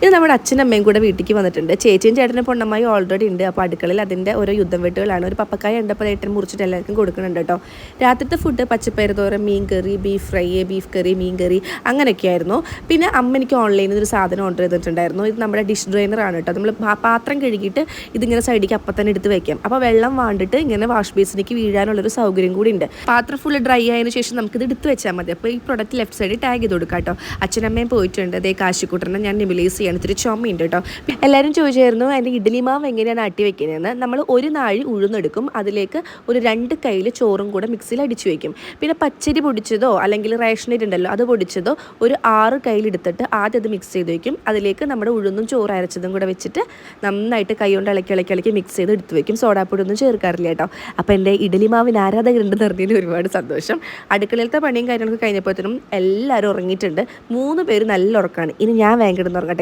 ഇത് നമ്മുടെ അച്ഛനും അമ്മയും കൂടെ വീട്ടിലേക്ക് വന്നിട്ടുണ്ട്. ചേച്ചിയും ചേട്ടനും പൊണ്ണമ്മായി ഓൾറെഡി ഉണ്ട്. അപ്പോൾ അടുക്കളയിൽ അതിൻ്റെ ഓരോ യുദ്ധം വെട്ടുകളാണ്. ഒരു പപ്പക്കായ ഉണ്ടപ്പോൾ ഏട്ടൻ മുറിച്ചിട്ട് എല്ലാവർക്കും കൊടുക്കുന്നുണ്ട് കേട്ടോ. രാത്രിത്തെ ഫുഡ് പച്ചപ്പയർ തോരൻ, മീൻ കറി, ബീഫ് ഫ്രൈ, ബീഫ് കറി, മീൻ കറി അങ്ങനെയൊക്കെയായിരുന്നു. പിന്നെ അമ്മ എനിക്ക് ഓൺലൈനിൽ നിന്ന് ഒരു സാധനം ഓർഡർ ചെയ്തിട്ടുണ്ടായിരുന്നു. ഇത് നമ്മുടെ ഡിഷ് ഡ്രെയിനറാണ് കേട്ടോ. നമ്മൾ പാത്രം കഴുകിയിട്ട് ഇതിങ്ങനെ സൈഡിലേക്ക് അപ്പം തന്നെ എടുത്ത് വെക്കാം. അപ്പോൾ വെള്ളം വാണ്ടിട്ട് ഇങ്ങനെ വാഷ് ബേസിലേക്ക് വീഴാനുള്ളൊരു സൗകര്യം കൂടി ഉണ്ട്. പാത്രം ഫുള്ള് ഡ്രൈ ആയതിനു ശേഷം നമുക്കിത് എടുത്ത് വെച്ചാൽ മതി. അപ്പോൾ ഈ പ്രൊഡക്റ്റ് ലെഫ്റ്റ് സൈഡിൽ ടാഗ് ചെയ്ത് കൊടുക്കാം കേട്ടോ. അച്ഛനമ്മയും പോയിട്ടുണ്ട്. അതേ കാശിക്കൂട്ടനെ ഞാൻ നിബിലൈസ് ചെയ്യാൻ ഇത്തിരി ചുമയുണ്ട് കേട്ടോ. എല്ലാവരും ചോദിച്ചായിരുന്നു എൻ്റെ ഇഡ്ഡലി മാവ് എങ്ങനെയാണ് ആട്ടി വെക്കുന്നതെന്ന്. നമ്മൾ ഒരു നാഴി ഉഴുന്നെടുക്കും, അതിലേക്ക് ഒരു 2 കയ്യിൽ ചോറും കൂടെ മിക്സിയിൽ അടിച്ചു വയ്ക്കും. പിന്നെ പച്ചരി പൊടിച്ചതോ അല്ലെങ്കിൽ റേഷനരി ഉണ്ടല്ലോ അത് പൊടിച്ചതോ ഒരു 6 കയ്യിലെടുത്തിട്ട് ആദ്യം അത് മിക്സ് ചെയ്ത് വയ്ക്കും. അതിലേക്ക് നമ്മുടെ ഉഴുന്നും ചോറ് അരച്ചതും കൂടെ വെച്ചിട്ട് നന്നായിട്ട് കൈ കൊണ്ട് ഇളക്കി മിക്സ് ചെയ്ത് എടുത്ത് വയ്ക്കും. സോഡാപ്പൊടി ഒന്നും ചേർക്കാറില്ല കേട്ടോ. അപ്പോൾ എൻ്റെ ഇഡ്ഡലി മാവിന് ആരാധകരുണ്ടെന്ന് അറിഞ്ഞതിൽ ഒരുപാട് സന്തോഷം. അടുക്കളയിലത്തെ പണിയും കാര്യങ്ങളൊക്കെ കഴിഞ്ഞപ്പോഴത്തേനും എല്ലാവരും ഉറങ്ങിയിട്ടുണ്ട്. 3 പേര് നല്ല ഉറക്കമാണ്. ഇനി ഞാൻ വേഗം കിടന്ന് ഉറങ്ങട്ടെ.